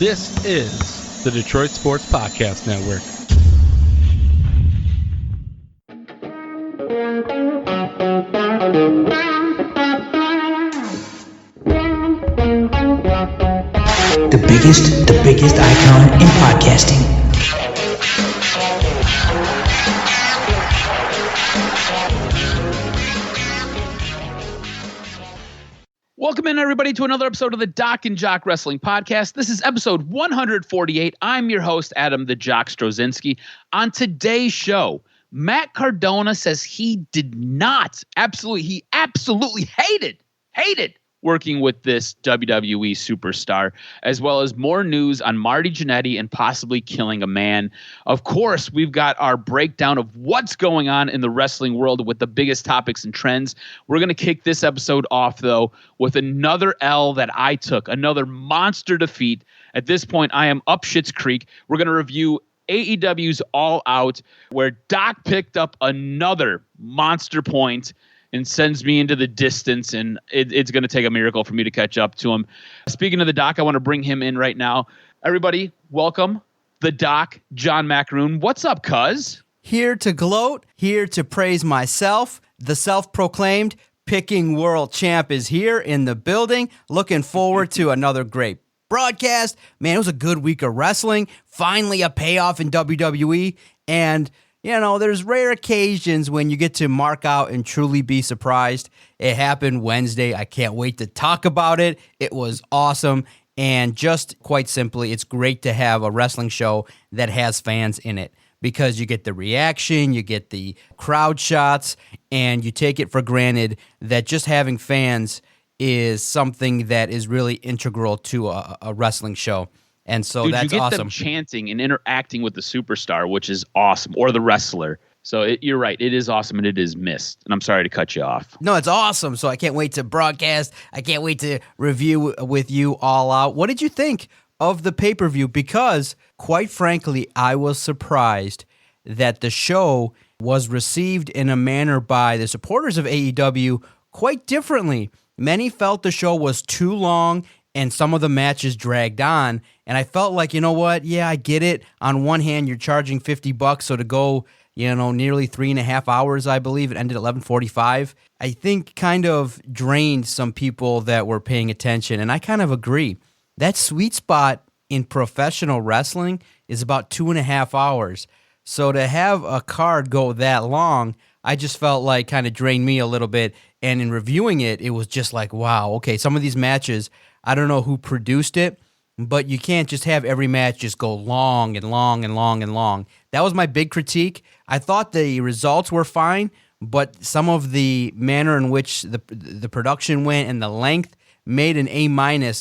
This is the Detroit Sports Podcast Network. The biggest icon in podcasting. Welcome in, everybody, to another episode of the DocNJock Wrestling Podcast. This is episode 148. I'm your host, Adam the Jock Strozinski. On today's show, Matt Cardona says he did not, he absolutely hated working with this WWE superstar, as well as more news on Marty Jannetty and possibly killing a man. Of course, we've got our breakdown of what's going on in the wrestling world with the biggest topics and trends. We're going to kick this episode off, though, with another L that I took, another monster defeat. At this point, I am up Schitt's Creek. We're going to review AEW's All Out, where Doc picked up another monster point and sends me into the distance, and it's going to take a miracle for me to catch up to him. Speaking of the Doc, I want to bring him in right now. Everybody, welcome the Doc, John Macaroon. What's up, cuz? Here to gloat, here to praise myself. The self-proclaimed picking world champ is here in the building. Looking forward to another great broadcast. Man, it was a good week of wrestling. Finally a payoff in WWE, and you know, there's rare occasions when you get to mark out and truly be surprised. It happened Wednesday. I can't wait to talk about it. It was awesome. And just quite simply, it's great to have a wrestling show that has fans in it, because you get the reaction, you get the crowd shots, and you take it for granted that just having fans is something that is really integral to a wrestling show. And so Dude, that's you get awesome. them chanting and interacting with the superstar, which is awesome, or the wrestler. So you're right. It is awesome, and it is missed. And I'm sorry to cut you off. No, it's awesome. So I can't wait to broadcast. I can't wait to review with you All Out. What did you think of the pay-per-view? Because, quite frankly, I was surprised that the show was received in a manner by the supporters of AEW quite differently. Many felt the show was too long and some of the matches dragged on. And I felt like, you know what? Yeah, I get it. On one hand, you're charging $50, so to go, you know, nearly 3.5 hours, I believe, it ended at 11:45. I think kind of drained some people that were paying attention. And I kind of agree. That sweet spot in professional wrestling is about 2.5 hours. So to have a card go that long, I just felt like kind of drained me a little bit. And in reviewing it, it was just like, wow, okay, some of these matches, I don't know who produced it, but you can't just have every match just go long and long and long and long. That was my big critique. I thought the results were fine, but some of the manner in which the production went and the length made an A-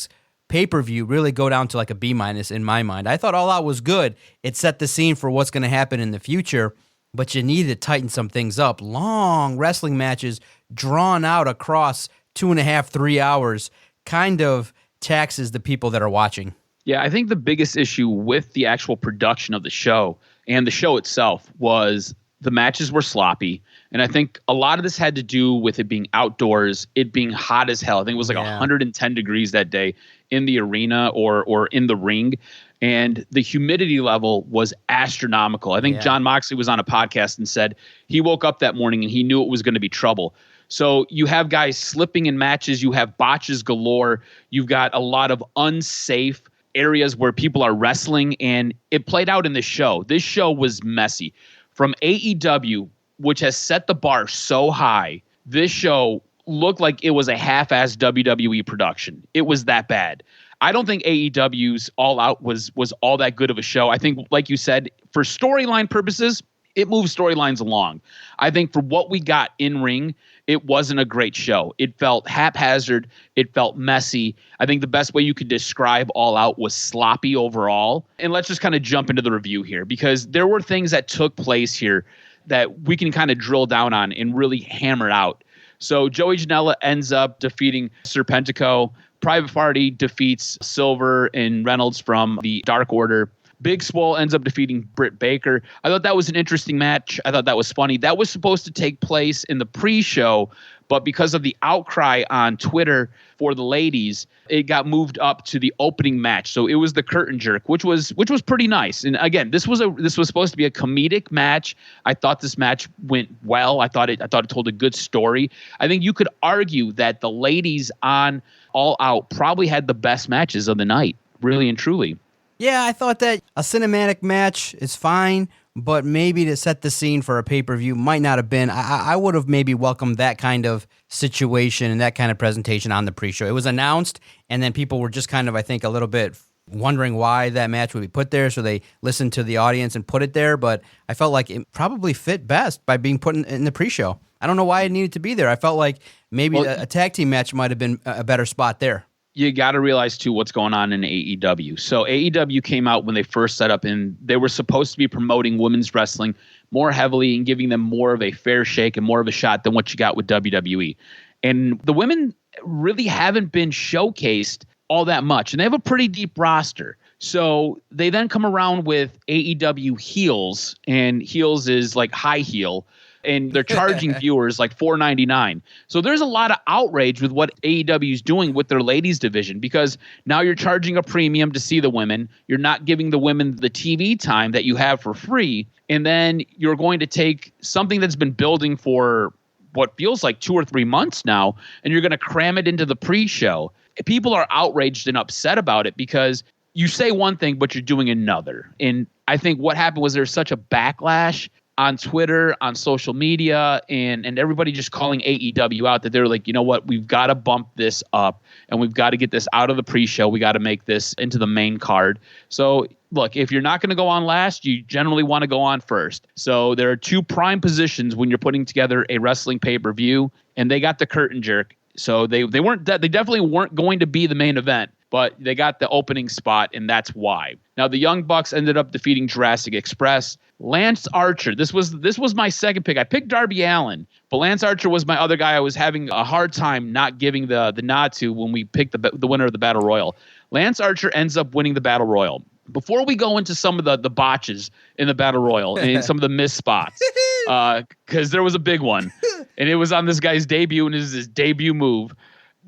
pay-per-view really go down to like a B- in my mind. I thought All Out was good. It set the scene for what's going to happen in the future, but you need to tighten some things up. Long wrestling matches drawn out across 2.5, 3 hours kind of taxes the people that are watching. Yeah, I think the biggest issue with the actual production of the show and the show itself was the matches were sloppy. And I think a lot of this had to do with it being outdoors, it being hot as hell. I think it was like 110 degrees that day in the arena or in the ring. And the humidity level was astronomical. I think John Moxley was on a podcast and said he woke up that morning and he knew it was going to be trouble. So you have guys slipping in matches. You have botches galore. You've got a lot of unsafe areas where people are wrestling. And it played out in this show. This show was messy. From AEW, which has set the bar so high, this show looked like it was a half-assed WWE production. It was that bad. I don't think AEW's All Out was all that good of a show. I think, like you said, for storyline purposes, it moves storylines along. I think for what we got in ring, it wasn't a great show. It felt haphazard. It felt messy. I think the best way you could describe All Out was sloppy overall. And let's just kind of jump into the review here, because there were things that took place here that we can kind of drill down on and really hammer out. So Joey Janela ends up defeating Serpentico. Private Party defeats Silver and Reynolds from the Dark Order. Big Swole ends up defeating Britt Baker. I thought that was an interesting match. I thought that was funny. That was supposed to take place in the pre-show, but because of the outcry on Twitter for the ladies, it got moved up to the opening match. So it was the curtain jerk, which was pretty nice. And again, this was supposed to be a comedic match. I thought this match went well. I thought it told a good story. I think you could argue that the ladies on All Out probably had the best matches of the night, really and truly. Yeah, I thought that a cinematic match is fine, but maybe to set the scene for a pay-per-view might not have been. I would have maybe welcomed that kind of situation and that kind of presentation on the pre-show. It was announced, and then people were just kind of, I think, a little bit wondering why that match would be put there, so they listened to the audience and put it there, but I felt like it probably fit best by being put in the pre-show. I don't know why it needed to be there. I felt like maybe a tag team match might have been a better spot there. You got to realize, too, what's going on in AEW. So AEW came out when they first set up, and they were supposed to be promoting women's wrestling more heavily and giving them more of a fair shake and more of a shot than what you got with WWE. And the women really haven't been showcased all that much, and they have a pretty deep roster. So they then come around with AEW Heels, and Heels is like high heel, and they're charging viewers like $4.99. So there's a lot of outrage with what AEW is doing with their ladies division, because now you're charging a premium to see the women. You're not giving the women the TV time that you have for free. And then you're going to take something that's been building for what feels like 2 or 3 months now, and you're going to cram it into the pre-show. People are outraged and upset about it because you say one thing, but you're doing another. And I think what happened was there's such a backlash on Twitter, on social media, and everybody just calling AEW out, that they're like, you know what, we've got to bump this up, and we've got to get this out of the pre-show. We got to make this into the main card. So look, if you're not going to go on last, you generally want to go on first. So there are 2 prime positions when you're putting together a wrestling pay-per-view, and they got the curtain jerk. So they definitely weren't going to be the main event, but they got the opening spot, and that's why. Now the Young Bucks ended up defeating Jurassic Express. Lance Archer, this was my second pick. I picked Darby Allin, but Lance Archer was my other guy I was having a hard time not giving the nod to when we picked the winner of the Battle Royal. Lance Archer ends up winning the Battle Royal. Before we go into some of the botches in the Battle Royal and some of the missed spots, because there was a big one, and it was on this guy's debut, and it was his debut move.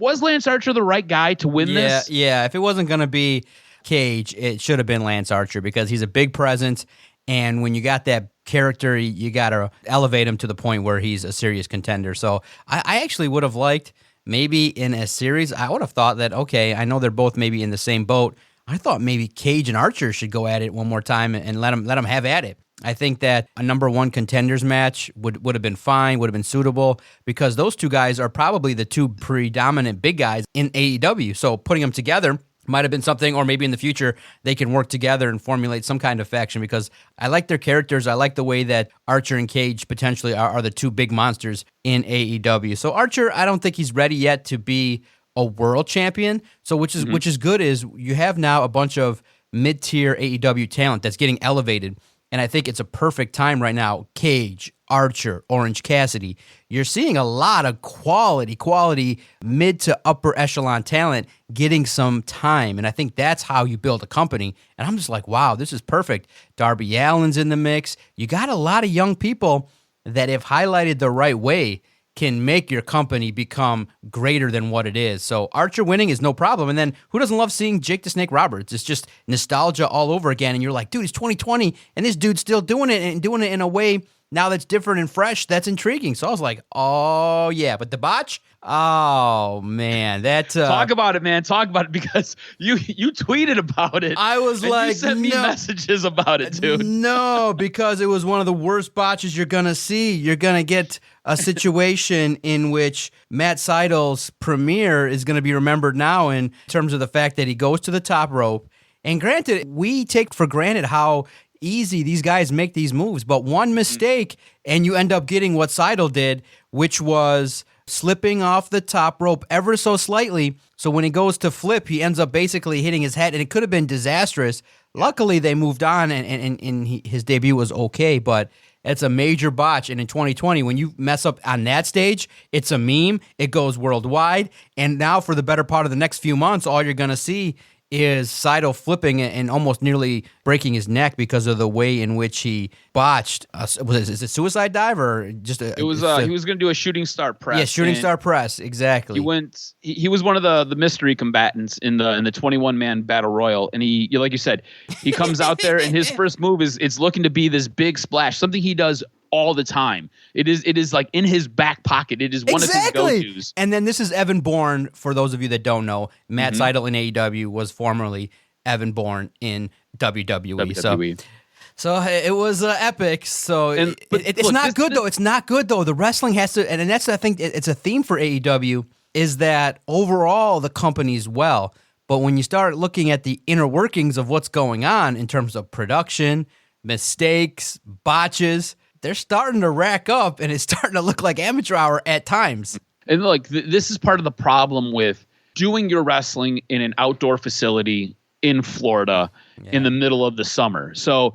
Was Lance Archer the right guy to win this? Yeah. If it wasn't going to be Cage, it should have been Lance Archer, because he's a big presence, and when you got that character, you got to elevate him to the point where he's a serious contender. So I actually would have liked, maybe in a series, I would have thought that, okay, I know they're both maybe in the same boat. I thought maybe Cage and Archer should go at it one more time and let them have at it. I think that a number 1 contenders match would have been fine, would have been suitable, because those 2 guys are probably the 2 predominant big guys in AEW. So putting them together might have been something, or maybe in the future they can work together and formulate some kind of faction, because I like their characters. I like the way that Archer and Cage potentially are the 2 big monsters in AEW. So Archer, I don't think he's ready yet to be a world champion. So which is good, is you have now a bunch of mid-tier AEW talent that's getting elevated. And I think it's a perfect time right now. Cage, Archer, Orange Cassidy. You're seeing a lot of quality mid to upper echelon talent getting some time. And I think that's how you build a company. And I'm just like, wow, this is perfect. Darby Allin's in the mix. You got a lot of young people that, if highlighted the right way, can make your company become greater than what it is. So Archer winning is no problem. And then who doesn't love seeing Jake the Snake Roberts? It's just nostalgia all over again. And you're like, dude, it's 2020, and this dude's still doing it, and doing it in a way now that's different and fresh. That's intriguing. So I was like, oh, yeah. But the botch? Oh, man. Talk about it, man. Talk about it, because you tweeted about it. I was like, you sent me messages about it, dude. No, because it was one of the worst botches you're going to see. You're going to get a situation in which Matt Seidel's premiere is going to be remembered now in terms of the fact that he goes to the top rope. And granted, we take for granted how easy these guys make these moves, but one mistake and you end up getting what Seidel did, which was slipping off the top rope ever so slightly. So when he goes to flip, he ends up basically hitting his head, and it could have been disastrous. Luckily, they moved on, and his debut was okay, but it's a major botch. And in 2020, when you mess up on that stage, it's a meme. It goes worldwide. And now for the better part of the next few months, all you're going to see is Saito flipping and almost nearly breaking his neck because of the way in which he botched. Is it suicide dive or just a? It was. He was going to do a shooting star press. Yeah, shooting star press. Exactly. He was one of the mystery combatants in the 21-man battle royal, and like you said, he comes out there and his first move is it's looking to be this big splash, something he does all the time. It is like in his back pocket. It is one of his go-tos. And then this is Evan Bourne, for those of you that don't know. Matt Sydal in AEW was formerly Evan Bourne in WWE. So it was epic. So it's not good though. It's not good though. The wrestling has to, and that's, I think it's a theme for AEW, is that overall the company's well. But when you start looking at the inner workings of what's going on in terms of production, mistakes, botches, they're starting to rack up, and it's starting to look like amateur hour at times. And look, this is part of the problem with doing your wrestling in an outdoor facility in Florida in the middle of the summer. So,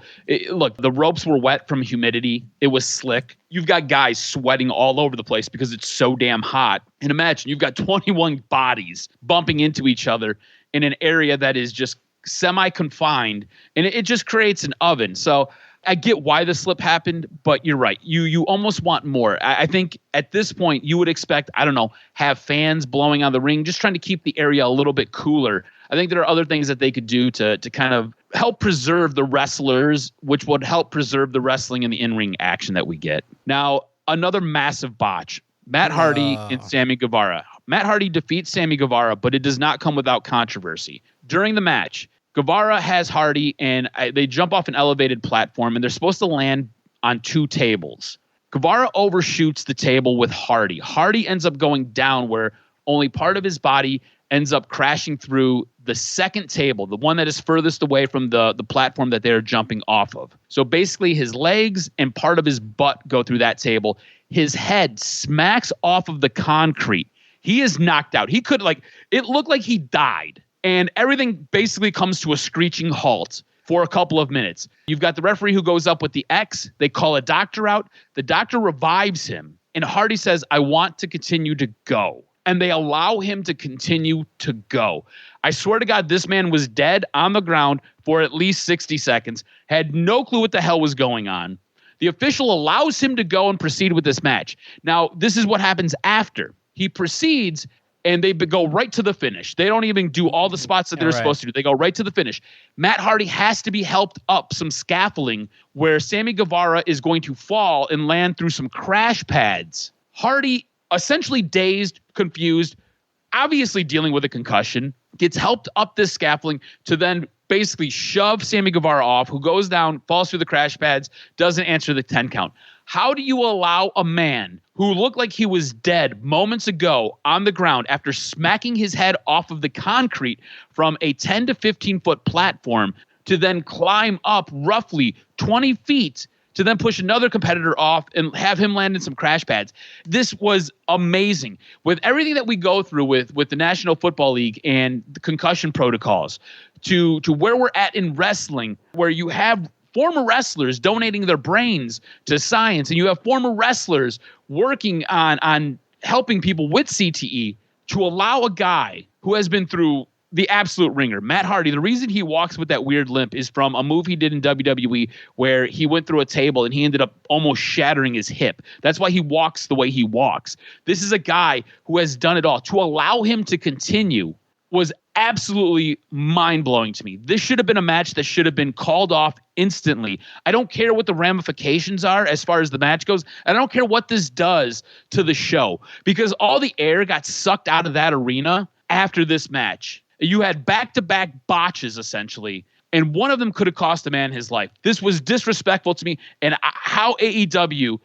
look, the ropes were wet from humidity. It was slick. You've got guys sweating all over the place because it's so damn hot. And imagine you've got 21 bodies bumping into each other in an area that is just semi-confined, and it just creates an oven. So I get why the slip happened, but you're right. You almost want more. I think at this point you would expect, I don't know, have fans blowing on the ring, just trying to keep the area a little bit cooler. I think there are other things that they could do to kind of help preserve the wrestlers, which would help preserve the wrestling and the in-ring action that we get. Now, another massive botch. Matt Hardy and Sammy Guevara. Matt Hardy defeats Sammy Guevara, but it does not come without controversy. During the match, Guevara has Hardy, and they jump off an elevated platform, and they're supposed to land on two tables. Guevara overshoots the table with Hardy. Hardy ends up going down where only part of his body ends up crashing through the second table, the one that is furthest away from the platform that they're jumping off of. So basically his legs and part of his butt go through that table. His head smacks off of the concrete. He is knocked out. He could, it looked like he died. And everything basically comes to a screeching halt for a couple of minutes. You've got the referee who goes up with the X. They call a doctor out. The doctor revives him. And Hardy says, I want to continue to go. And they allow him to continue to go. I swear to God, this man was dead on the ground for at least 60 seconds, had no clue what the hell was going on. The official allows him to go and proceed with this match. Now, this is what happens after. He proceeds, and they go right to the finish. They don't even do all the spots that they're supposed to do. They go right to the finish. Matt Hardy has to be helped up some scaffolding where Sammy Guevara is going to fall and land through some crash pads. Hardy, essentially dazed, confused, obviously dealing with a concussion, gets helped up this scaffolding to then basically shove Sammy Guevara off, who goes down, falls through the crash pads, doesn't answer the 10 count. How do you allow a man who looked like he was dead moments ago on the ground after smacking his head off of the concrete from a 10 to 15 foot platform to then climb up roughly 20 feet to then push another competitor off and have him land in some crash pads? This was amazing. With everything that we go through with the National Football League and the concussion protocols to where we're at in wrestling, where you have former wrestlers donating their brains to science, and you have former wrestlers working on helping people with CTE, to allow a guy who has been through the absolute ringer, Matt Hardy, the reason he walks with that weird limp is from a move he did in WWE where he went through a table and he ended up almost shattering his hip. That's why he walks the way he walks. This is a guy who has done it all. To allow him to continue was absolutely mind-blowing to me. This should have been a match that should have been called off instantly. I don't care what the ramifications are as far as the match goes. I don't care what this does to the show, because all the air got sucked out of that arena after this match. You had back-to-back botches, essentially, and one of them could have cost a man his life. This was disrespectful to me, and how AEW,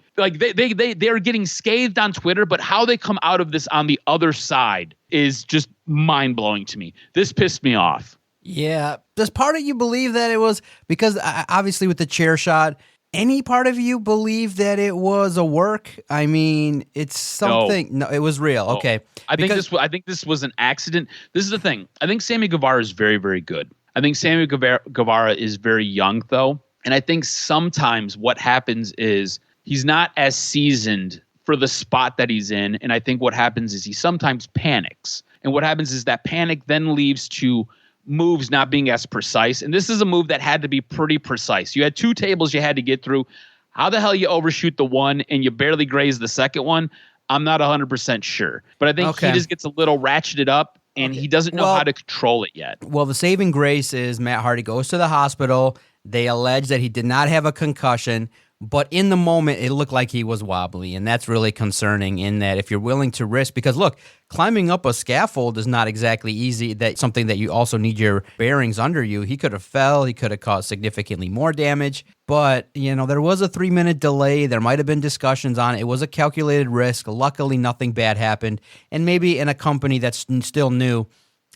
they're getting scathed on Twitter, but how they come out of this on the other side is just mind-blowing to me. This pissed me off. Yeah. Does part of you believe that it was, because obviously with the chair shot, any part of you believe that it was a work? I mean, it's something. No, it was real. No. Okay. I think this was an accident. This is the thing. I think Sammy Guevara is very, very good. I think Sammy Guevara is very young, though. And I think sometimes what happens is he's not as seasoned for the spot that he's in. And I think what happens is he sometimes panics. And what happens is that panic then leads to moves not being as precise. And this is a move that had to be pretty precise. You had 2 tables you had to get through. How the hell you overshoot the one and you barely graze the second one? I'm not 100% sure. But I think he just gets a little ratcheted up, and he doesn't know how to control it yet. Well, the saving grace is Matt Hardy goes to the hospital. They allege that he did not have a concussion, but in the moment, it looked like he was wobbly, and that's really concerning in that if you're willing to risk, because look, climbing up a scaffold is not exactly easy. That's something that you also need your bearings under you. He could have fell. He could have caused significantly more damage, but, there was a 3-minute delay. There might have been discussions on it. It was a calculated risk. Luckily, nothing bad happened, and maybe in a company that's still new,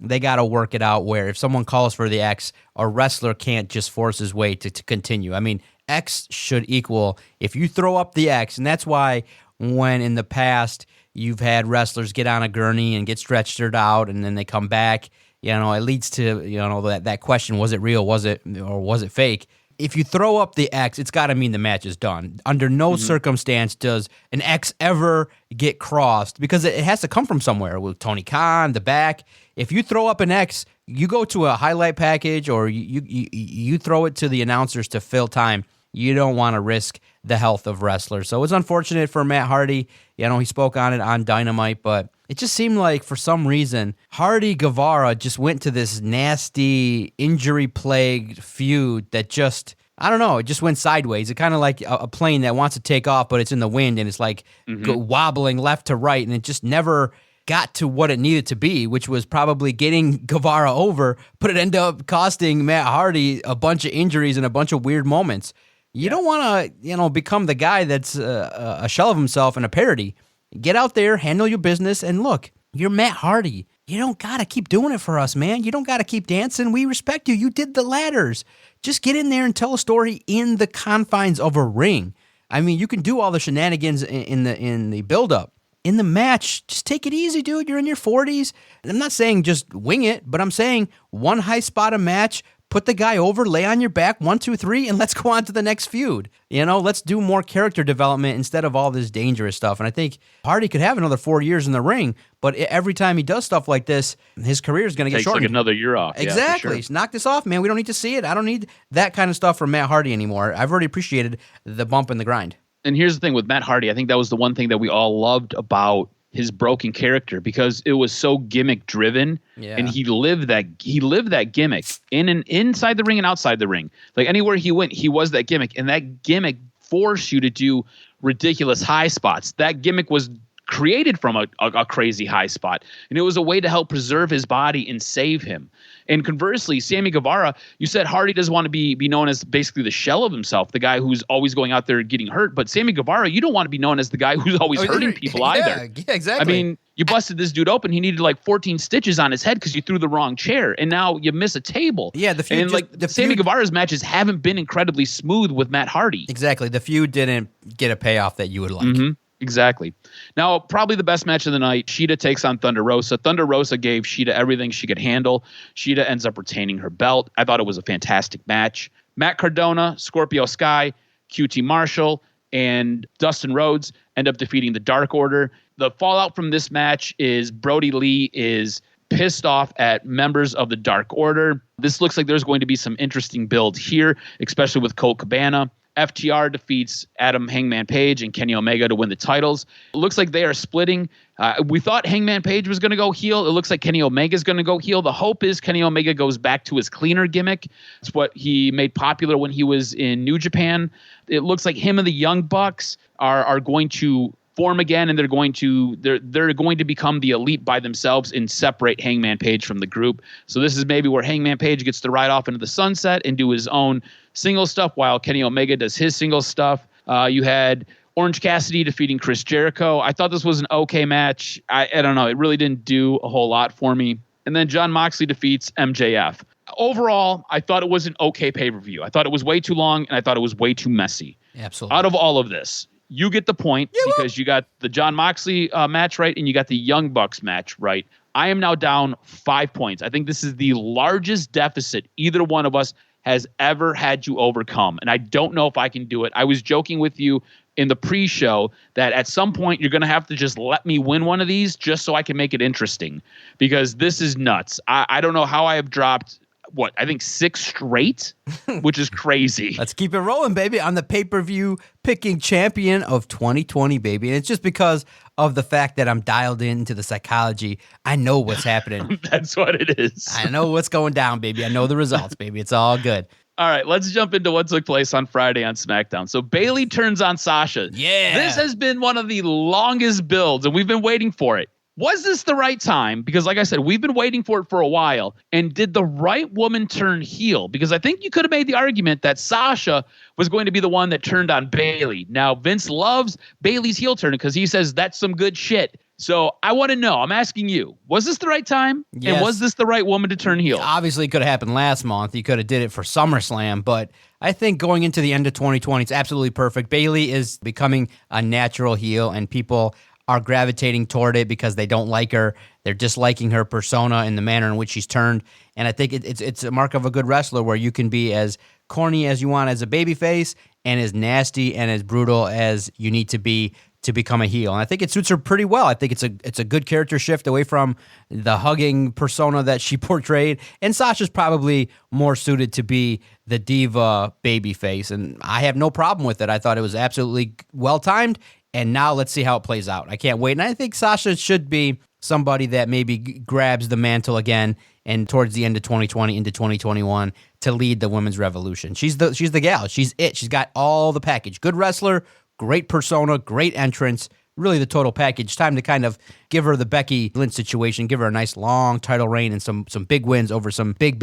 they got to work it out where if someone calls for the X, a wrestler can't just force his way to continue. I mean, X should equal if you throw up the X, and that's why when in the past you've had wrestlers get on a gurney and get stretched out and then they come back, it leads to, that question, was it real, was it fake? If you throw up the X, it's got to mean the match is done. Under no circumstance does an X ever get crossed because it has to come from somewhere. With Tony Khan, the back, if you throw up an X, you go to a highlight package or you throw it to the announcers to fill time. You don't want to risk the health of wrestlers. So it's unfortunate for Matt Hardy. He spoke on it on Dynamite, but it just seemed like for some reason, Hardy-Guevara just went to this nasty, injury-plagued feud that just, I don't know, it just went sideways. It's kind of like a plane that wants to take off, but it's in the wind, and it's like wobbling left to right, and it just never got to what it needed to be, which was probably getting Guevara over, but it ended up costing Matt Hardy a bunch of injuries and a bunch of weird moments. You don't want to, become the guy that's a shell of himself and a parody. Get out there, handle your business, and look, you're Matt Hardy. You don't got to keep doing it for us, man. You don't got to keep dancing. We respect you. You did the ladders. Just get in there and tell a story in the confines of a ring. I mean, you can do all the shenanigans in the build-up. In the match, just take it easy, dude. You're in your 40s. And I'm not saying just wing it, but I'm saying one high spot a match, put the guy over, lay on your back, 1, 2, 3, and let's go on to the next feud. Let's do more character development instead of all this dangerous stuff. And I think Hardy could have another 4 years in the ring, but every time he does stuff like this, his career is going to get shortened. Takes like another year off. Exactly. Yeah, for sure. Knock this off, man. We don't need to see it. I don't need that kind of stuff from Matt Hardy anymore. I've already appreciated the bump in the grind. And here's the thing with Matt Hardy. I think that was the one thing that we all loved about his broken character because it was so gimmick driven, and he lived that gimmick inside the ring and outside the ring. Like anywhere he went, he was that gimmick, and that gimmick forced you to do ridiculous high spots. That gimmick was created from a crazy high spot, and it was a way to help preserve his body and save him. And conversely, Sammy Guevara, you said Hardy doesn't want to be known as basically the shell of himself, the guy who's always going out there getting hurt. But Sammy Guevara, you don't want to be known as the guy who's always hurting people either. Yeah, exactly. I mean, you busted this dude open. He needed like 14 stitches on his head because you threw the wrong chair, and now you miss a table. Yeah, the feud. And Sammy Guevara's matches haven't been incredibly smooth with Matt Hardy. Exactly. The feud didn't get a payoff that you would like. Mm-hmm. Exactly. Now, probably the best match of the night, Shida takes on Thunder Rosa. Thunder Rosa gave Shida everything she could handle. Shida ends up retaining her belt. I thought it was a fantastic match. Matt Cardona, Scorpio Sky, QT Marshall, and Dustin Rhodes end up defeating the Dark Order. The fallout from this match is Brody Lee is pissed off at members of the Dark Order. This looks like there's going to be some interesting build here, especially with Colt Cabana. FTR defeats Adam Hangman Page and Kenny Omega to win the titles. It looks like they are splitting. We thought Hangman Page was going to go heel. It looks like Kenny Omega is going to go heel. The hope is Kenny Omega goes back to his cleaner gimmick. It's what he made popular when he was in New Japan. It looks like him and the Young Bucks are going to form again, and they're going to become the elite by themselves and separate Hangman Page from the group. So this is maybe where Hangman Page gets to ride off into the sunset and do his own single stuff while Kenny Omega does his single stuff. You had Orange Cassidy defeating Chris Jericho. I thought this was an okay match. I don't know. It really didn't do a whole lot for me. And then Jon Moxley defeats MJF. Overall, I thought it was an okay pay-per-view. I thought it was way too long, and I thought it was way too messy. Absolutely. Out of all of this, you get the point because you got the Jon Moxley match right and you got the Young Bucks match right. I am now down 5 points. I think this is the largest deficit either one of us has ever had to overcome, and I don't know if I can do it. I was joking with you in the pre-show that at some point you're going to have to just let me win one of these just so I can make it interesting because this is nuts. I don't know how I have dropped I think 6 straight, which is crazy. Let's keep it rolling, baby. I'm the pay-per-view picking champion of 2020, baby. And it's just because of the fact that I'm dialed into the psychology. I know what's happening. That's what it is. I know what's going down, baby. I know the results, baby. It's all good. All right, let's jump into what took place on Friday on SmackDown. So Bayley turns on Sasha. Yeah. This has been one of the longest builds, and we've been waiting for it. Was this the right time? Because like I said, we've been waiting for it for a while. And did the right woman turn heel? Because I think you could have made the argument that Sasha was going to be the one that turned on Bayley. Now, Vince loves Bayley's heel turn because he says that's some good shit. So I want to know, I'm asking you, was this the right time? Yes. And was this the right woman to turn heel? Obviously, it could have happened last month. You could have did it for SummerSlam, but I think going into the end of 2020, it's absolutely perfect. Bayley is becoming a natural heel, and people are gravitating toward it because they don't like her. They're disliking her persona and the manner in which she's turned. And I think it's a mark of a good wrestler where you can be as corny as you want as a babyface and as nasty and as brutal as you need to be to become a heel. And I think it suits her pretty well. I think it's a good character shift away from the hugging persona that she portrayed. And Sasha's probably more suited to be the diva babyface. And I have no problem with it. I thought it was absolutely well-timed. And now let's see how it plays out. I can't wait. And I think Sasha should be somebody that maybe grabs the mantle again and towards the end of 2020 into 2021 to lead the women's revolution. She's the gal. She's it. She's got all the package. Good wrestler, great persona, great entrance, really the total package. Time to kind of give her the Becky Lynch situation, give her a nice long title reign and some big wins over some big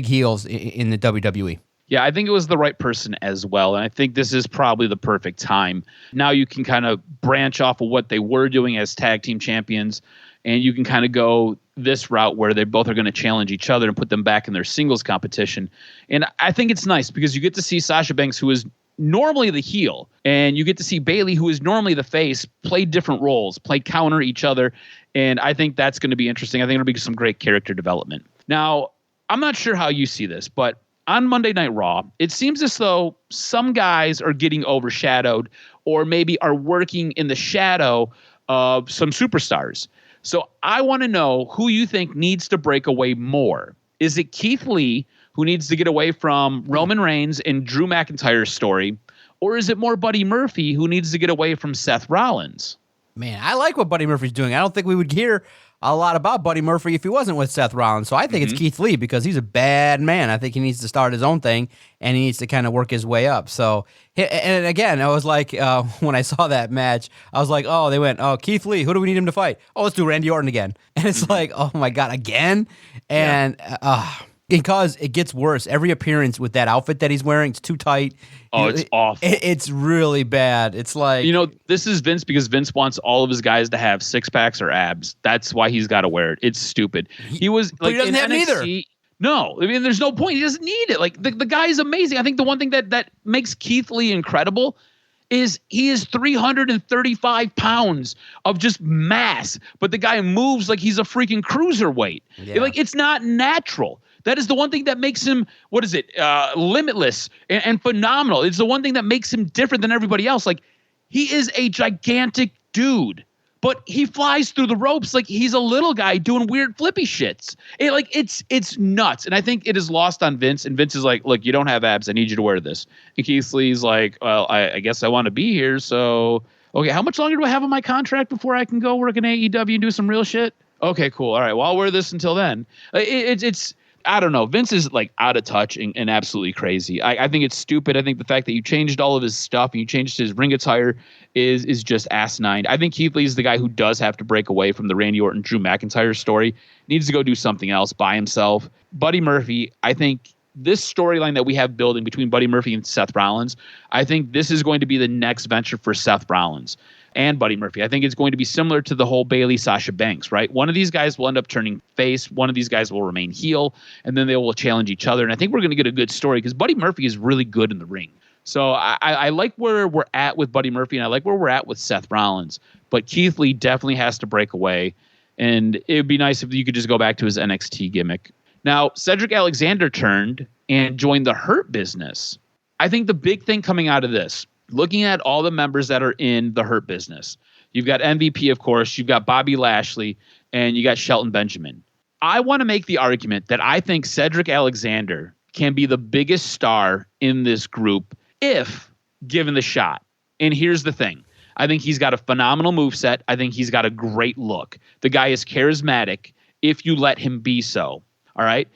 heels in the WWE. Yeah, I think it was the right person as well. And I think this is probably the perfect time. Now you can kind of branch off of what they were doing as tag team champions, and you can kind of go this route where they both are going to challenge each other and put them back in their singles competition. And I think it's nice because you get to see Sasha Banks, who is normally the heel, and you get to see Bayley, who is normally the face, play different roles, play counter each other. And I think that's going to be interesting. I think it'll be some great character development. Now, I'm not sure how you see this, but on Monday Night Raw, it seems as though some guys are getting overshadowed or maybe are working in the shadow of some superstars. So I want to know who you think needs to break away more. Is it Keith Lee, who needs to get away from Roman Reigns and Drew McIntyre's story? Or is it more Buddy Murphy, who needs to get away from Seth Rollins? Man, I like what Buddy Murphy's doing. I don't think we would hear a lot about Buddy Murphy if he wasn't with Seth Rollins. So I think it's Keith Lee because he's a bad man. I think he needs to start his own thing and he needs to kind of work his way up. So, and again, I was like, when I saw that match, I was like, oh, they went, oh, Keith Lee, who do we need him to fight? Oh, let's do Randy Orton again. And it's like, oh my God, again? And, because it gets worse. Every appearance with that outfit that he's wearing, it's too tight. Oh, it's awful. It's really bad. It's like... this is Vince because Vince wants all of his guys to have six-packs or abs. That's why he's got to wear it. It's stupid. He doesn't have NXT, neither. No. I mean, there's no point. He doesn't need it. Like, the guy is amazing. I think the one thing that makes Keith Lee incredible is he is 335 pounds of just mass, but the guy moves like he's a freaking cruiserweight. Yeah. Like, it's not natural. That is the one thing that makes him, limitless and phenomenal. It's the one thing that makes him different than everybody else. Like, he is a gigantic dude, but he flies through the ropes like he's a little guy doing weird flippy shits. It's nuts. And I think it is lost on Vince. And Vince is like, look, you don't have abs. I need you to wear this. And Keith Lee's like, well, I guess I want to be here. So, okay, how much longer do I have on my contract before I can go work in AEW and do some real shit? Okay, cool. All right, well, I'll wear this until then. It's I don't know. Vince is like out of touch and absolutely crazy. I think it's stupid. I think the fact that you changed all of his stuff and you changed his ring attire is just asinine. I think Keith Lee is the guy who does have to break away from the Randy Orton, Drew McIntyre story. Needs to go do something else by himself. Buddy Murphy, I think this storyline that we have building between Buddy Murphy and Seth Rollins, I think this is going to be the next venture for Seth Rollins and Buddy Murphy. I think it's going to be similar to the whole Bayley Sasha Banks, right? One of these guys will end up turning face. One of these guys will remain heel, and then they will challenge each other. And I think we're going to get a good story because Buddy Murphy is really good in the ring. So I like where we're at with Buddy Murphy, and I like where we're at with Seth Rollins. But Keith Lee definitely has to break away, and it would be nice if you could just go back to his NXT gimmick. Now, Cedric Alexander turned and joined the Hurt Business. I think the big thing coming out of this, looking at all the members that are in the Hurt Business, you've got MVP, of course, you've got Bobby Lashley, and you got Shelton Benjamin. I want to make the argument that I think Cedric Alexander can be the biggest star in this group if given the shot. And here's the thing. I think he's got a phenomenal moveset. I think he's got a great look. The guy is charismatic if you let him be so. All right.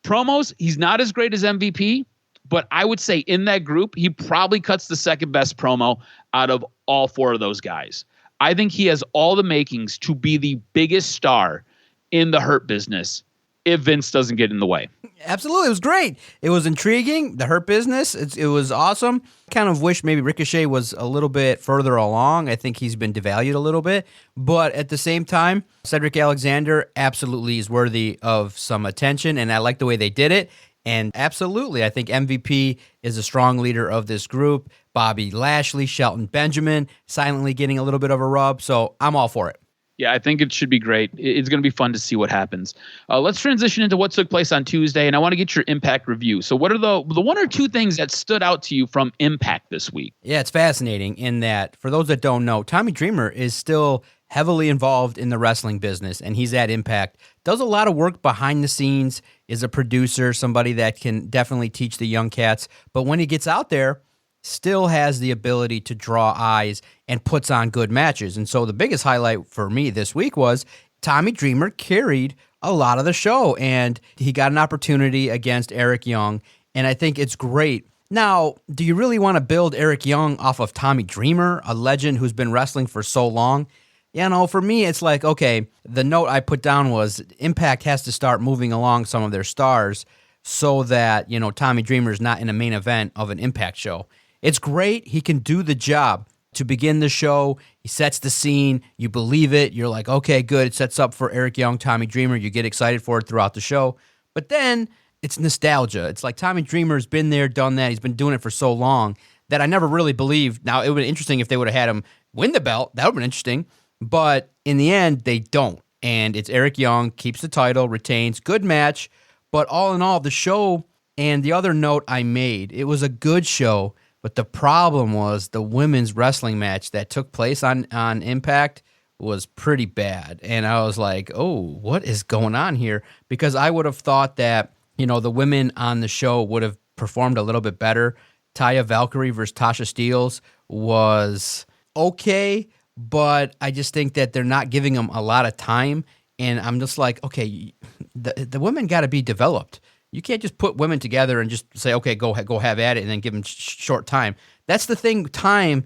Promos, he's not as great as MVP, but I would say in that group, he probably cuts the second best promo out of all four of those guys. I think he has all the makings to be the biggest star in the Hurt Business if Vince doesn't get in the way. Absolutely. It was great. It was intriguing. The Hurt Business, it was awesome. Kind of wish maybe Ricochet was a little bit further along. I think he's been devalued a little bit. But at the same time, Cedric Alexander absolutely is worthy of some attention, and I like the way they did it. And absolutely, I think MVP is a strong leader of this group. Bobby Lashley, Shelton Benjamin, silently getting a little bit of a rub. So I'm all for it. Yeah, I think it should be great. It's going to be fun to see what happens. Let's transition into what took place on Tuesday, and I want to get your Impact review. So what are the one or two things that stood out to you from Impact this week? Yeah, it's fascinating in that, for those that don't know, Tommy Dreamer is still heavily involved in the wrestling business, and he's at Impact. Does a lot of work behind the scenes, is a producer, somebody that can definitely teach the young cats. But when he gets out there, still has the ability to draw eyes and puts on good matches. And so the biggest highlight for me this week was Tommy Dreamer carried a lot of the show, and he got an opportunity against Eric Young, and I think it's great. Now, do you really want to build Eric Young off of Tommy Dreamer, a legend who's been wrestling for so long? You know, for me, it's like, okay, the note I put down was Impact has to start moving along some of their stars so that, you know, Tommy Dreamer's not in a main event of an Impact show. It's great. He can do the job. To begin the show, he sets the scene. You believe it. You're like, okay, good. It sets up for Eric Young, Tommy Dreamer. You get excited for it throughout the show. But then it's nostalgia. It's like Tommy Dreamer's been there, done that. He's been doing it for so long that I never really believed. Now, it would have been interesting if they would have had him win the belt. That would have been interesting. But in the end, they don't. And it's Eric Young, keeps the title, retains. Good match. But all in all, the show, and the other note I made, it was a good show. But the problem was the women's wrestling match that took place on Impact was pretty bad. And I was like, oh, what is going on here? Because I would have thought that, you know, the women on the show would have performed a little bit better. Taya Valkyrie versus Tasha Steelz was okay, but I just think that they're not giving them a lot of time. And I'm just like, okay, the women got to be developed. You can't just put women together and just say, okay, go have at it, and then give them short time. That's the thing. Time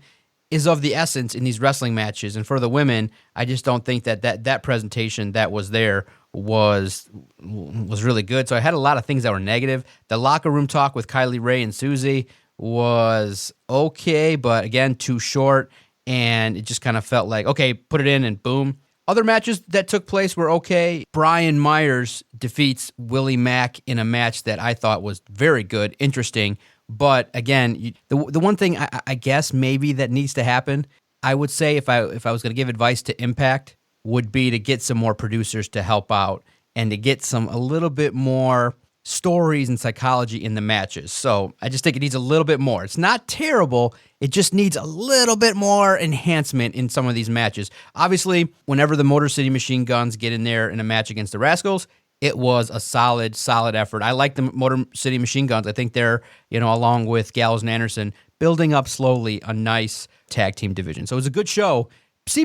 is of the essence in these wrestling matches. And for the women, I just don't think that presentation that was there was really good. So I had a lot of things that were negative. The locker room talk with Kylie Ray and Susie was okay, but again, too short. And it just kind of felt like, okay, put it in and boom. Other matches that took place were okay. Brian Myers defeats Willie Mack in a match that I thought was very good, interesting. But again, the one thing I guess maybe that needs to happen, I would say if I was going to give advice to Impact, would be to get some more producers to help out and to get a little bit more stories and psychology in the matches. So I just think it needs a little bit more. It's not terrible. It just needs a little bit more enhancement in some of these matches. Obviously, whenever the Motor City Machine Guns get in there in a match against the Rascals, it was a solid effort. I like the Motor City Machine Guns. I think they're, you know, along with Gallows and Anderson, building up slowly a nice tag team division. So it was a good show. C+,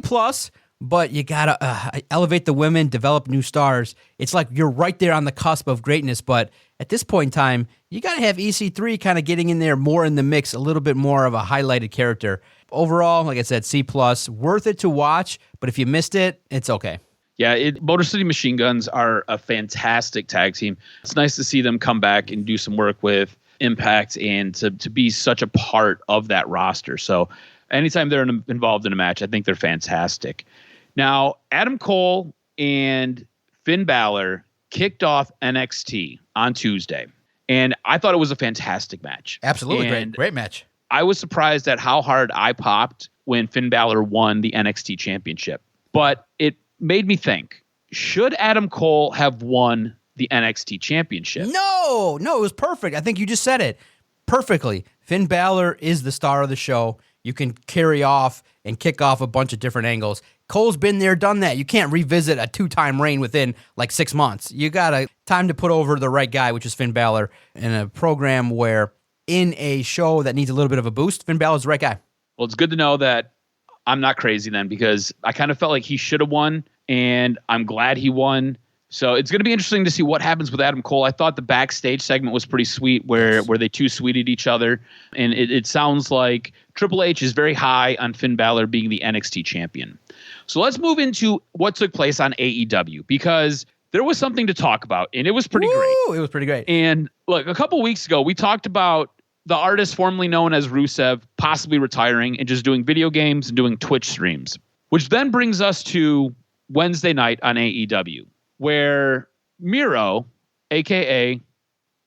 but you got to elevate the women, develop new stars. It's like you're right there on the cusp of greatness, but at this point in time, you got to have EC3 kind of getting in there more in the mix, a little bit more of a highlighted character. Overall, like I said, C+, worth it to watch, but if you missed it, it's okay. Yeah, Motor City Machine Guns are a fantastic tag team. It's nice to see them come back and do some work with Impact and to be such a part of that roster. So anytime they're involved in a match, I think they're fantastic. Now, Adam Cole and Finn Balor kicked off NXT on Tuesday, and I thought it was a fantastic match. Absolutely, great match. I was surprised at how hard I popped when Finn Balor won the NXT Championship, but it made me think, should Adam Cole have won the NXT Championship? No, it was perfect. I think you just said it perfectly. Finn Balor is the star of the show. you can carry off and kick off a bunch of different angles. Cole's been there, done that. You can't revisit a 2-time reign within like 6 months. You got time to put over the right guy, which is Finn Balor, in a program where in a show that needs a little bit of a boost, Finn Balor's the right guy. Well, it's good to know that I'm not crazy then, because I kind of felt like he should have won, and I'm glad he won. So it's going to be interesting to see what happens with Adam Cole. I thought the backstage segment was pretty sweet where they two sweeted each other. And it sounds like Triple H is very high on Finn Balor being the NXT champion. So let's move into what took place on AEW, because there was something to talk about, and it was pretty great. It was pretty great. And look, a couple weeks ago, we talked about the artist formerly known as Rusev possibly retiring and just doing video games and doing Twitch streams, which then brings us to Wednesday night on AEW, where Miro, a.k.a.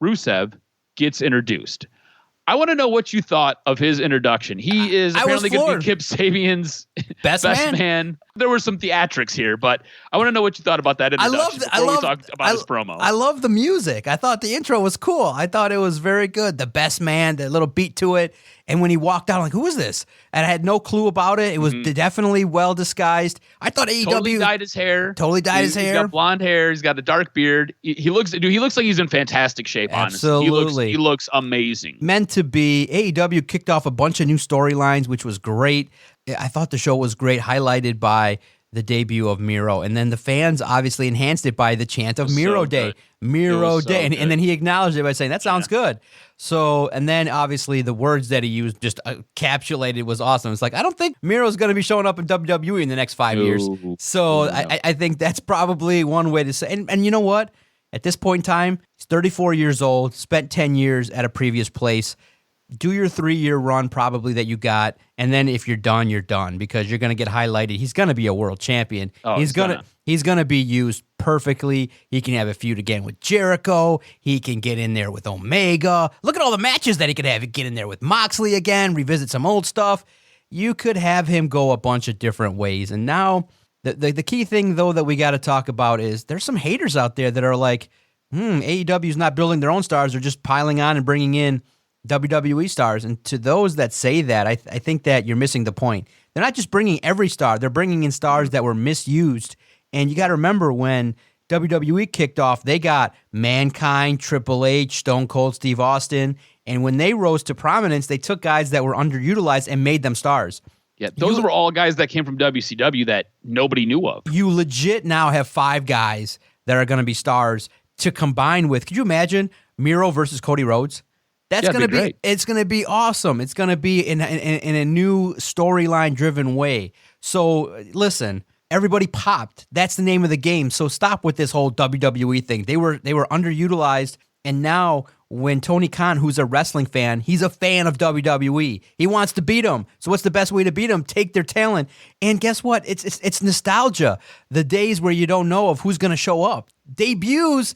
Rusev, gets introduced. I want to know what you thought of his introduction. He is apparently going to be Kip Sabian's best man. There were some theatrics here, but I want to know what you thought about that introduction we talked about his promo. I love the music. I thought the intro was cool. I thought it was very good. The best man, the little beat to it. And when he walked out, I'm like, who is this? And I had no clue about it. It was definitely well disguised. I thought AEW totally dyed his hair. He's got blonde hair. He's got a dark beard. He looks like he's in fantastic shape. Absolutely. Honestly, he looks amazing. Meant to be. AEW kicked off a bunch of new storylines, which was great. I thought the show was great, highlighted by the debut of Miro. And then the fans obviously enhanced it by the chant of Miro Day. Miro Day. And then he acknowledged it by saying, that sounds good. So, and then obviously the words that he used just encapsulated was awesome. It's like, I don't think Miro's going to be showing up in WWE in the next 5 years. So I think that's probably one way to say. And you know what? At this point in time, he's 34 years old, spent 10 years at a previous place. Do your 3-year run probably that you got, and then if you're done, you're done, because you're going to get highlighted. He's going to be a world champion. He's gonna be used perfectly. He can have a feud again with Jericho. He can get in there with Omega. Look at all the matches that he could have. He could get in there with Moxley again, revisit some old stuff. You could have him go a bunch of different ways. And now the key thing, though, that we got to talk about is there's some haters out there that are like, AEW's not building their own stars. They're just piling on and bringing in WWE stars. And to those that say that, I think that you're missing the point. They're not just bringing every star. They're bringing in stars that were misused. And you got to remember, when WWE kicked off, they got Mankind, Triple H, Stone Cold Steve Austin. And when they rose to prominence, they took guys that were underutilized and made them stars. Yeah, those were all guys that came from WCW that nobody knew of. You legit now have 5 guys that are going to be stars to combine with. Could you imagine Miro versus Cody Rhodes? That's going to be great. It's going to be awesome. It's going to be in a new storyline driven way. So listen, everybody popped. That's the name of the game. So stop with this whole WWE thing. They were underutilized, and now when Tony Khan, who's a wrestling fan, he's a fan of WWE. He wants to beat them. So what's the best way to beat them? Take their talent. And guess what? It's nostalgia. The days where you don't know of who's going to show up. Debuts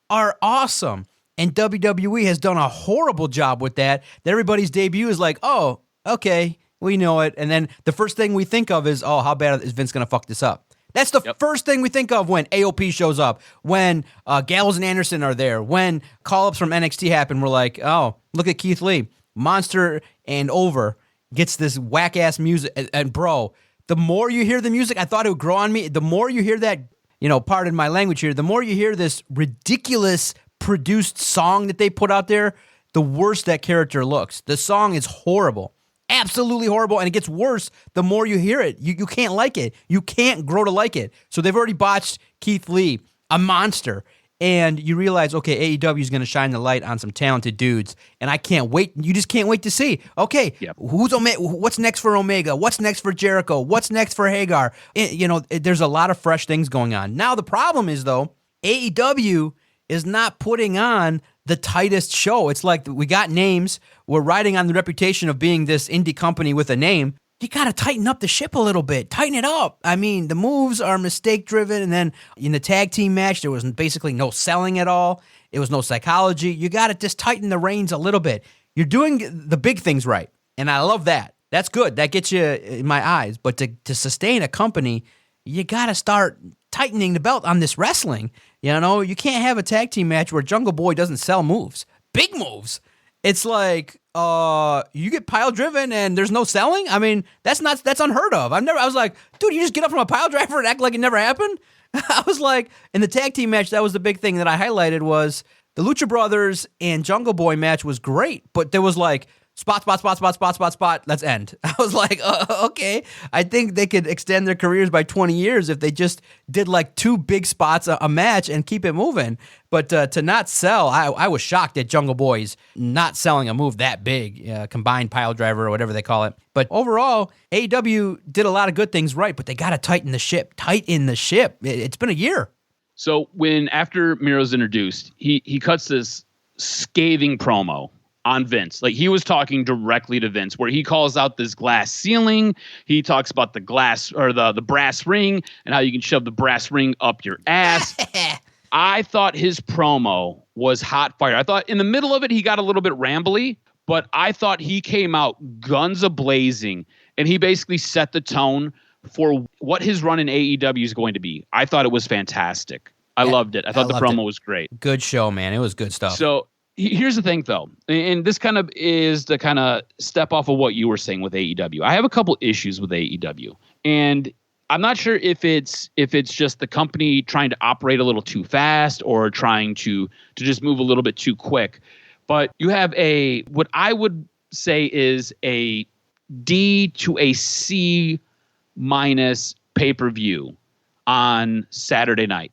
are awesome. And WWE has done a horrible job with that. Everybody's debut is like, oh, okay, we know it. And then the first thing we think of is, oh, how bad is Vince going to fuck this up? That's the first thing we think of when AOP shows up, when Gallows and Anderson are there, when call-ups from NXT happen. We're like, oh, look at Keith Lee. Monster and Over gets this whack-ass music. And bro, the more you hear the music, I thought it would grow on me. The more you hear that, pardon my language here, the more you hear this ridiculous produced song that they put out there, the worse that character looks. The song is horrible. Absolutely horrible, and it gets worse the more you hear it. You can't like it. You can't grow to like it. So they've already botched Keith Lee, a monster, and you realize, okay, AEW is going to shine the light on some talented dudes, and I can't wait. You just can't wait to see. Okay, who's Omega? What's next for Omega? What's next for Jericho? What's next for Hagar? There's a lot of fresh things going on. Now the problem is, though, AEW is not putting on the tightest show. It's like we got names. We're riding on the reputation of being this indie company with a name. You got to tighten up the ship a little bit. Tighten it up. I mean, the moves are mistake-driven, and then in the tag team match, there was basically no selling at all. It was no psychology. You got to just tighten the reins a little bit. You're doing the big things right, and I love that. That's good. That gets you in my eyes. But to sustain a company, you got to start tightening the belt on this wrestling. You can't have a tag team match where Jungle Boy doesn't sell moves. Big moves. It's like you get pile driven and there's no selling. I mean, that's unheard of. I was like, dude, you just get up from a pile driver and act like it never happened. I was like, in the tag team match, that was the big thing that I highlighted was the Lucha Brothers and Jungle Boy match was great, but there was like spot, let's end. I was like, okay. I think they could extend their careers by 20 years if they just did like 2 big spots a match and keep it moving. But to not sell, I was shocked at Jungle Boys not selling a move that big, combined pile driver or whatever they call it. But overall, AEW did a lot of good things right, but they got to tighten the ship. It's been a year. So after Miro's introduced, he cuts this scathing promo on Vince. Like, he was talking directly to Vince, where he calls out this glass ceiling. He talks about the glass or the brass ring and how you can shove the brass ring up your ass. I thought his promo was hot fire. I thought in the middle of it, he got a little bit rambly, but I thought he came out guns a-blazing, and he basically set the tone for what his run in AEW is going to be. I thought it was fantastic. I loved it. I thought the promo was great. Good show, man. It was good stuff. So here's the thing, though, and this kind of is the kind of step off of what you were saying with AEW. I have a couple issues with AEW, and I'm not sure if it's just the company trying to operate a little too fast or trying to just move a little bit too quick. But you have what I would say is a D to a C minus pay-per-view on Saturday night.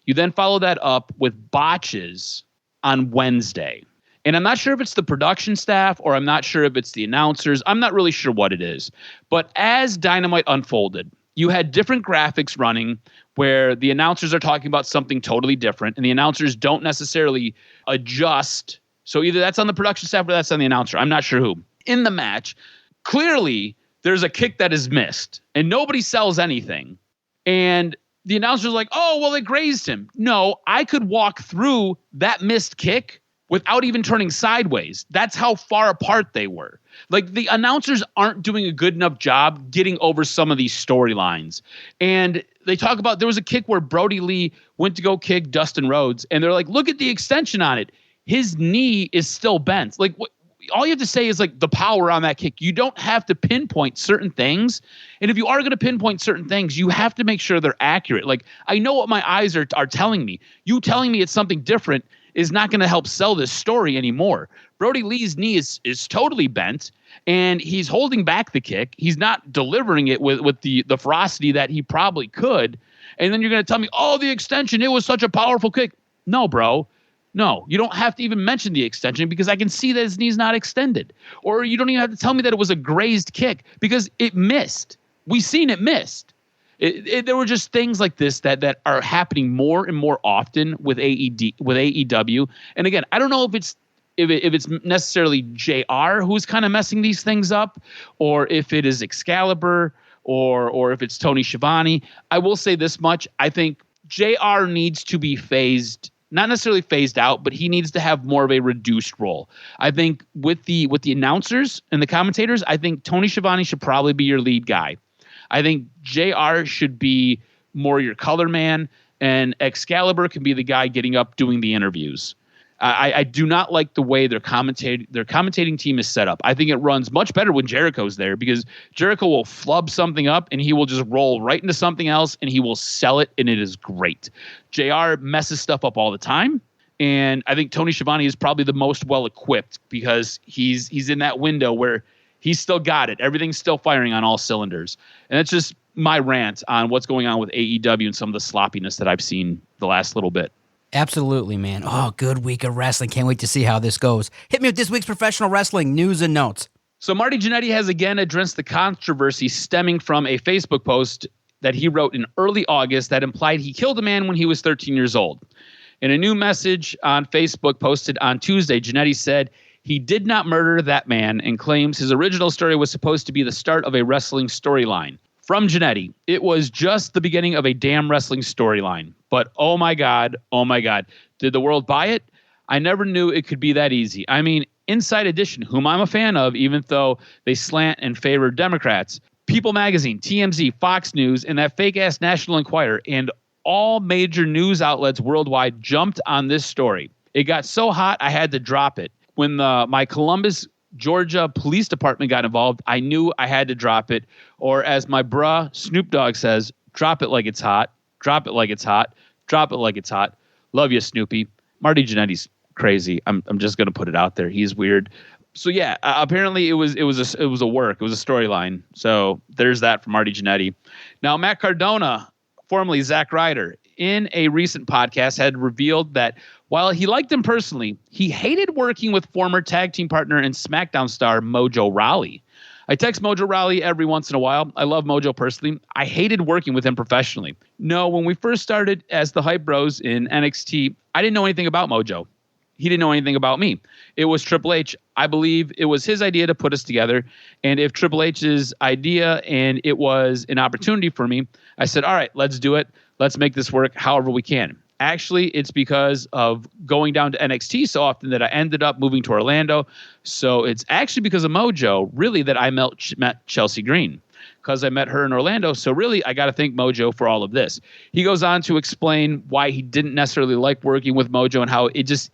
You then follow that up with botches on Wednesday. And I'm not sure if it's the production staff or I'm not sure if it's the announcers. I'm not really sure what it is. But as Dynamite unfolded, you had different graphics running where the announcers are talking about something totally different and the announcers don't necessarily adjust. So either that's on the production staff or that's on the announcer. I'm not sure who. In the match, clearly there's a kick that is missed and nobody sells anything. And the announcer's like, oh, well, it grazed him. No, I could walk through that missed kick without even turning sideways. That's how far apart they were. Like, the announcers aren't doing a good enough job getting over some of these storylines. And they talk about, there was a kick where Brody Lee went to go kick Dustin Rhodes, and they're like, look at the extension on it. His knee is still bent. Like, all you have to say is like the power on that kick. You don't have to pinpoint certain things. And if you are going to pinpoint certain things, you have to make sure they're accurate. Like, I know what my eyes are telling me. You telling me it's something different is not going to help sell this story anymore. Brody Lee's knee is totally bent, and he's holding back the kick. He's not delivering it with the ferocity that he probably could. And then you're going to tell me, oh, the extension, it was such a powerful kick. No, bro. No, you don't have to even mention the extension because I can see that his knee's not extended. Or you don't even have to tell me that it was a grazed kick because it missed. We seen it missed. There were just things like this that are happening more and more often with AEW. And again, I don't know if it's necessarily JR who's kind of messing these things up, or if it is Excalibur, or if it's Tony Schiavone. I will say this much: I think JR needs to be phased. Not necessarily phased out, but he needs to have more of a reduced role. I think with the announcers and the commentators, I think Tony Schiavone should probably be your lead guy. I think JR should be more your color man, and Excalibur can be the guy getting up doing the interviews. I do not like the way their commentating team is set up. I think it runs much better when Jericho's there because Jericho will flub something up and he will just roll right into something else and he will sell it, and it is great. JR messes stuff up all the time, and I think Tony Schiavone is probably the most well-equipped because he's in that window where he's still got it. Everything's still firing on all cylinders. And that's just my rant on what's going on with AEW and some of the sloppiness that I've seen the last little bit. Absolutely, man. Oh, good week of wrestling. Can't wait to see how this goes. Hit me with this week's professional wrestling news and notes. So Marty Jannetty has again addressed the controversy stemming from a Facebook post that he wrote in early August that implied he killed a man when he was 13 years old. In a new message on Facebook posted on Tuesday, Jannetty said he did not murder that man and claims his original story was supposed to be the start of a wrestling storyline. From Jannetty, it was just the beginning of a damn wrestling storyline. But oh my God, did the world buy it? I never knew it could be that easy. I mean, Inside Edition, whom I'm a fan of, even though they slant and favor Democrats, People Magazine, TMZ, Fox News, and that fake-ass National Enquirer, and all major news outlets worldwide jumped on this story. It got so hot, I had to drop it. when my Columbus, Georgia Police Department got involved, I knew I had to drop it. Or as my bruh Snoop Dogg says, drop it like it's hot. Drop it like it's hot. Drop it like it's hot. Love you, Snoopy. Marty Jannetty's crazy. I'm just gonna put it out there. He's weird. So yeah, apparently it was a storyline. So there's that from Marty Jannetty. Now Matt Cardona, formerly Zack Ryder, in a recent podcast had revealed that while he liked him personally, he hated working with former tag team partner and SmackDown star Mojo Rawley. I text Mojo Rawley every once in a while. I love Mojo personally. I hated working with him professionally. No, when we first started as the Hype Bros in NXT, I didn't know anything about Mojo. He didn't know anything about me. It was Triple H. I believe it was his idea to put us together. And if Triple H's idea and it was an opportunity for me, I said, all right, let's do it. Let's make this work however we can. Actually, it's because of going down to NXT so often that I ended up moving to Orlando. So it's actually because of Mojo, really, that I met Chelsea Green, because I met her in Orlando. So really, I got to thank Mojo for all of this. He goes on to explain why he didn't necessarily like working with Mojo and how they just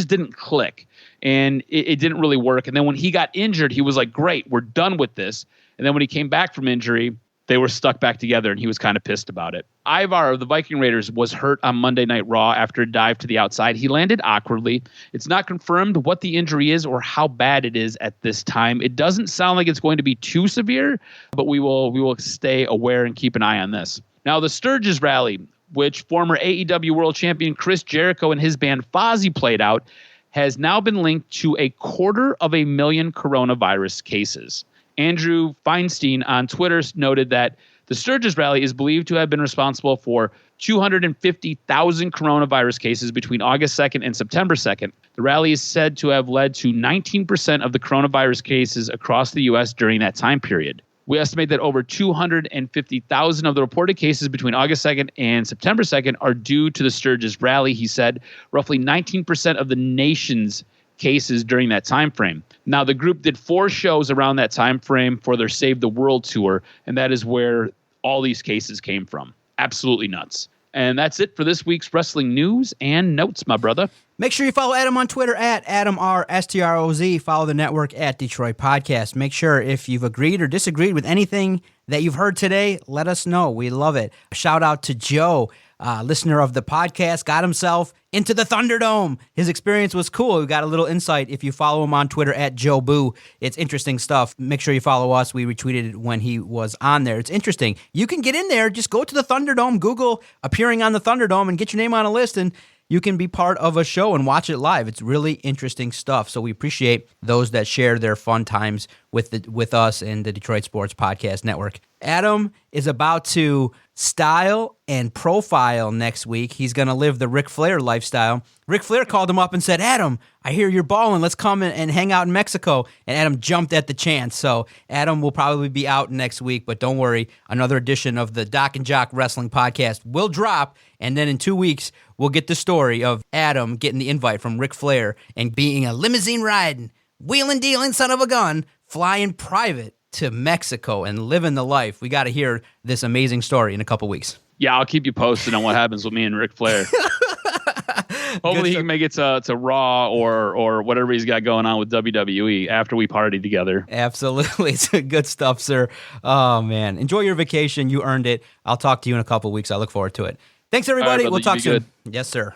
didn't click and it didn't really work. And then when he got injured, he was like, great, we're done with this. And then when he came back from injury, they were stuck back together, and he was kind of pissed about it. Ivar of the Viking Raiders was hurt on Monday Night Raw after a dive to the outside. He landed awkwardly. It's not confirmed what the injury is or how bad it is at this time. It doesn't sound like it's going to be too severe, but we will stay aware and keep an eye on this. Now, the Sturgis rally, which former AEW World Champion Chris Jericho and his band Fozzy played out, has now been linked to 250,000 coronavirus cases. Andrew Feinstein on Twitter noted that the Sturgis rally is believed to have been responsible for 250,000 coronavirus cases between August 2nd and September 2nd. The rally is said to have led to 19% of the coronavirus cases across the U.S. during that time period. We estimate that over 250,000 of the reported cases between August 2nd and September 2nd are due to the Sturgis rally, he said. Roughly 19% of the nation's cases during that time frame. Now, the group did 4 shows around that time frame for their Save the World tour, and that is where all these cases came from. Absolutely nuts. And that's it for this week's wrestling news and notes, my brother. Make sure you follow Adam on Twitter at AdamRSTROZ. Follow the network at Detroit Podcast. Make sure if you've agreed or disagreed with anything that you've heard today, let us know. We love it. Shout out to Joe, listener of the podcast, got himself into the Thunderdome. His experience was cool. We got a little insight if you follow him on Twitter at Joe Boo. It's interesting stuff. Make sure you follow us. We retweeted it when he was on there. It's interesting. You can get in there. Just go to the Thunderdome, Google appearing on the Thunderdome, and get your name on a list, and you can be part of a show and watch it live. It's really interesting stuff. So we appreciate those that share their fun times with us and the Detroit Sports Podcast Network. Adam is about to style and profile next week. He's going to live the Ric Flair lifestyle. Ric Flair called him up and said, Adam, I hear you're balling. Let's come and hang out in Mexico. And Adam jumped at the chance. So Adam will probably be out next week, but don't worry. Another edition of the Doc and Jock Wrestling Podcast will drop. And then in 2 weeks, we'll get the story of Adam getting the invite from Ric Flair and being a limousine riding, wheeling dealing son of a gun, flying private to Mexico and living the life. We got to hear this amazing story in a couple weeks. Yeah, I'll keep you posted on what happens with me and Ric Flair. Hopefully he can make it to Raw or whatever he's got going on with WWE after we party together. Absolutely. It's good stuff, sir. Oh, man. Enjoy your vacation. You earned it. I'll talk to you in a couple weeks. I look forward to it. Thanks, everybody. All right, we'll talk soon. Good. Yes, sir.